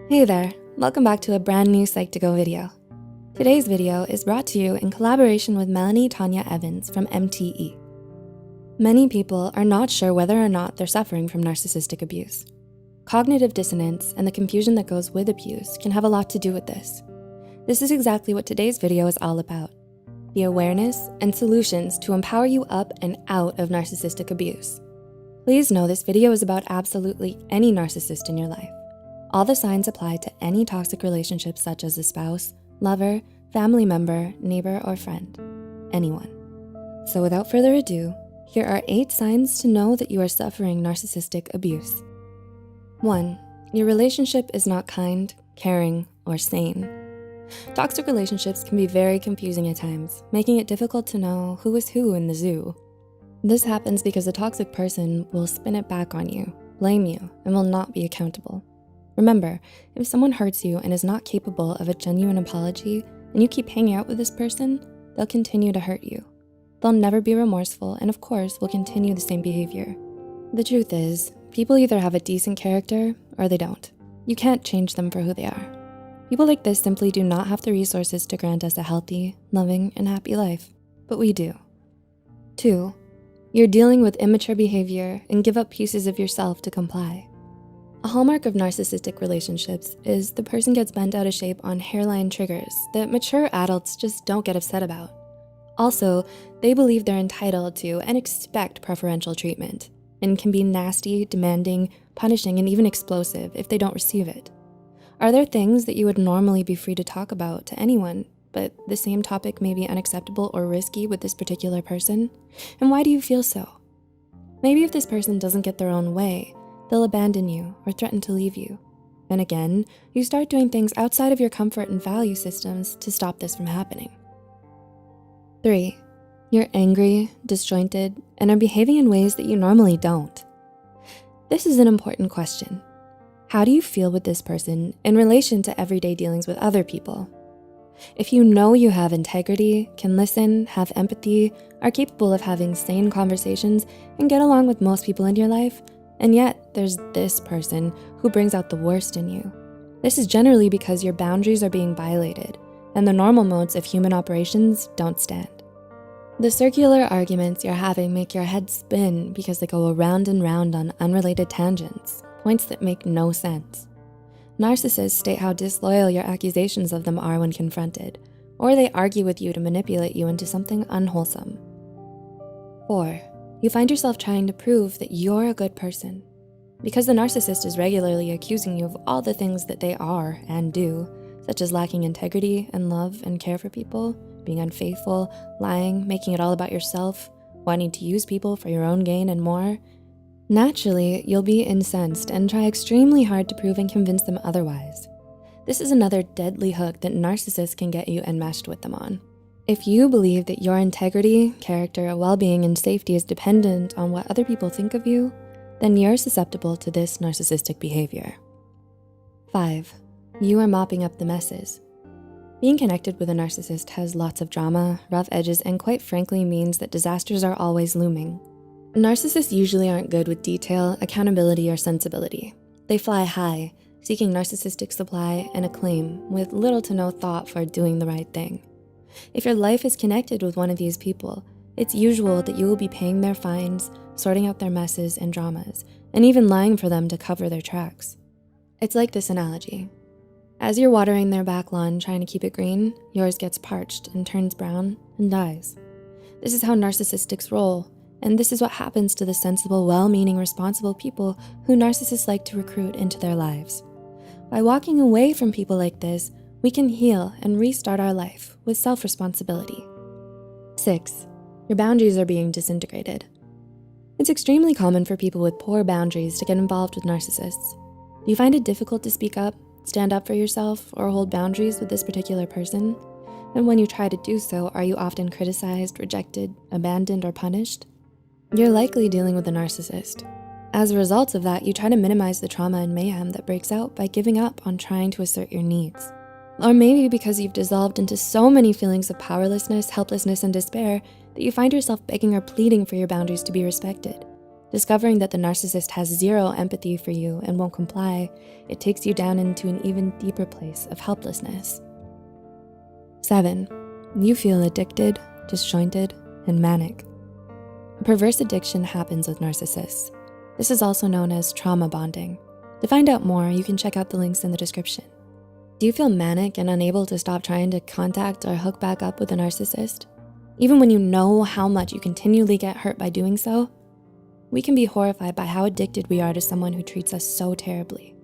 Hey there, welcome back to a brand new Psych2Go video. Today's video is brought to you in collaboration with Melanie Tanya Evans from MTE. Many people are not sure whether or not they're suffering from narcissistic abuse. Cognitive dissonance and the confusion that goes with abuse can have a lot to do with this. This is exactly what today's video is all about: the awareness and solutions to empower you up and out of narcissistic abuse. Please know this video is about absolutely any narcissist in your life. All the signs apply to any toxic relationships such as a spouse, lover, family member, neighbor, or friend, anyone. So without further ado, here are 8 signs to know that you are suffering narcissistic abuse. 1, your relationship is not kind, caring, or sane. Toxic relationships can be very confusing at times, making it difficult to know who is who in the zoo. This happens because the toxic person will spin it back on you, blame you, and will not be accountable. Remember, if someone hurts you and is not capable of a genuine apology and you keep hanging out with this person, they'll continue to hurt you. They'll never be remorseful and of course will continue the same behavior. The truth is, people either have a decent character or they don't. You can't change them for who they are. People like this simply do not have the resources to grant us a healthy, loving, and happy life, but we do. 2, you're dealing with immature behavior and give up pieces of yourself to comply. A hallmark of narcissistic relationships is the person gets bent out of shape on hairline triggers that mature adults just don't get upset about. Also, they believe they're entitled to and expect preferential treatment and can be nasty, demanding, punishing, and even explosive if they don't receive it. Are there things that you would normally be free to talk about to anyone, but the same topic may be unacceptable or risky with this particular person? And why do you feel so? Maybe if this person doesn't get their own way, they'll abandon you or threaten to leave you. And again, you start doing things outside of your comfort and value systems to stop this from happening. 3, you're angry, disjointed, and are behaving in ways that you normally don't. This is an important question. How do you feel with this person in relation to everyday dealings with other people? If you know you have integrity, can listen, have empathy, are capable of having sane conversations, and get along with most people in your life, and yet there's this person who brings out the worst in you. This is generally because your boundaries are being violated and the normal modes of human operations don't stand. The circular arguments you're having make your head spin because they go around and round on unrelated tangents, points that make no sense. Narcissists state how disloyal your accusations of them are when confronted, or they argue with you to manipulate you into something unwholesome. 4, you find yourself trying to prove that you're a good person. Because the narcissist is regularly accusing you of all the things that they are and do, such as lacking integrity and love and care for people, being unfaithful, lying, making it all about yourself, wanting to use people for your own gain and more, naturally, you'll be incensed and try extremely hard to prove and convince them otherwise. This is another deadly hook that narcissists can get you enmeshed with them on. If you believe that your integrity, character, well-being, and safety is dependent on what other people think of you, then you're susceptible to this narcissistic behavior. 5, you are mopping up the messes. Being connected with a narcissist has lots of drama, rough edges, and quite frankly means that disasters are always looming. Narcissists usually aren't good with detail, accountability, or sensibility. They fly high, seeking narcissistic supply and acclaim with little to no thought for doing the right thing. If your life is connected with one of these people, it's usual that you will be paying their fines, sorting out their messes and dramas, and even lying for them to cover their tracks. It's like this analogy. As you're watering their back lawn trying to keep it green, yours gets parched and turns brown and dies. This is how narcissists roll, and this is what happens to the sensible, well-meaning, responsible people who narcissists like to recruit into their lives. By walking away from people like this, we can heal and restart our life with self-responsibility. 6, your boundaries are being disintegrated. It's extremely common for people with poor boundaries to get involved with narcissists. Do you find it difficult to speak up, stand up for yourself, or hold boundaries with this particular person? And when you try to do so, are you often criticized, rejected, abandoned, or punished? You're likely dealing with a narcissist. As a result of that, you try to minimize the trauma and mayhem that breaks out by giving up on trying to assert your needs. Or maybe because you've dissolved into so many feelings of powerlessness, helplessness, and despair that you find yourself begging or pleading for your boundaries to be respected. Discovering that the narcissist has zero empathy for you and won't comply, it takes you down into an even deeper place of helplessness. 7. You feel addicted, disjointed, and manic. A perverse addiction happens with narcissists. This is also known as trauma bonding. To find out more, you can check out the links in the description. Do you feel manic and unable to stop trying to contact or hook back up with a narcissist? Even when you know how much you continually get hurt by doing so? We can be horrified by how addicted we are to someone who treats us so terribly.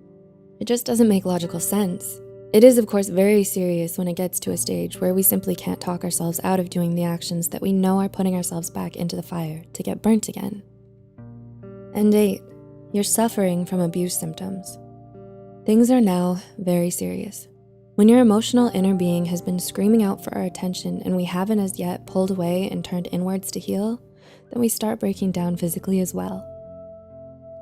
It just doesn't make logical sense. It is, of course, very serious when it gets to a stage where we simply can't talk ourselves out of doing the actions that we know are putting ourselves back into the fire to get burnt again. And 8, you're suffering from abuse symptoms. Things are now very serious. When your emotional inner being has been screaming out for our attention and we haven't as yet pulled away and turned inwards to heal, then we start breaking down physically as well.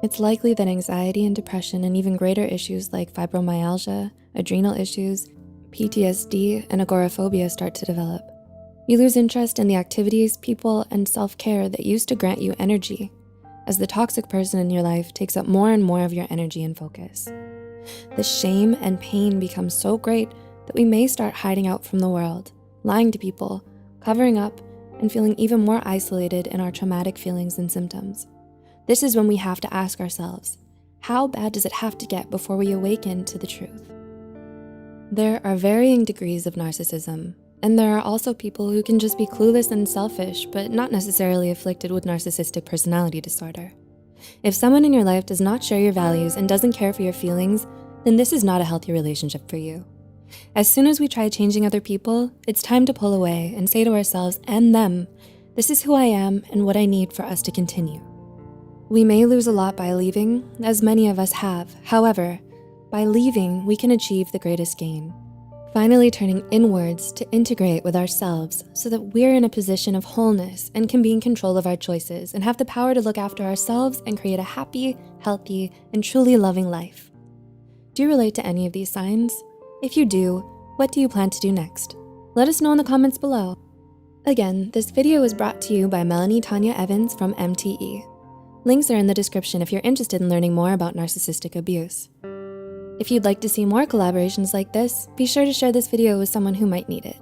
It's likely that anxiety and depression and even greater issues like fibromyalgia, adrenal issues, PTSD, and agoraphobia start to develop. You lose interest in the activities, people, and self-care that used to grant you energy, as the toxic person in your life takes up more and more of your energy and focus. The shame and pain become so great that we may start hiding out from the world, lying to people, covering up, and feeling even more isolated in our traumatic feelings and symptoms. This is when we have to ask ourselves, how bad does it have to get before we awaken to the truth? There are varying degrees of narcissism, and there are also people who can just be clueless and selfish, but not necessarily afflicted with narcissistic personality disorder. If someone in your life does not share your values and doesn't care for your feelings, then this is not a healthy relationship for you. As soon as we try changing other people, it's time to pull away and say to ourselves and them, this is who I am and what I need for us to continue. We may lose a lot by leaving, as many of us have. However, by leaving, we can achieve the greatest gain. Finally turning inwards to integrate with ourselves so that we're in a position of wholeness and can be in control of our choices and have the power to look after ourselves and create a happy, healthy, and truly loving life. Do you relate to any of these signs? If you do, what do you plan to do next? Let us know in the comments below. Again, this video was brought to you by Melanie Tanya Evans from MTE. Links are in the description if you're interested in learning more about narcissistic abuse. If you'd like to see more collaborations like this, be sure to share this video with someone who might need it.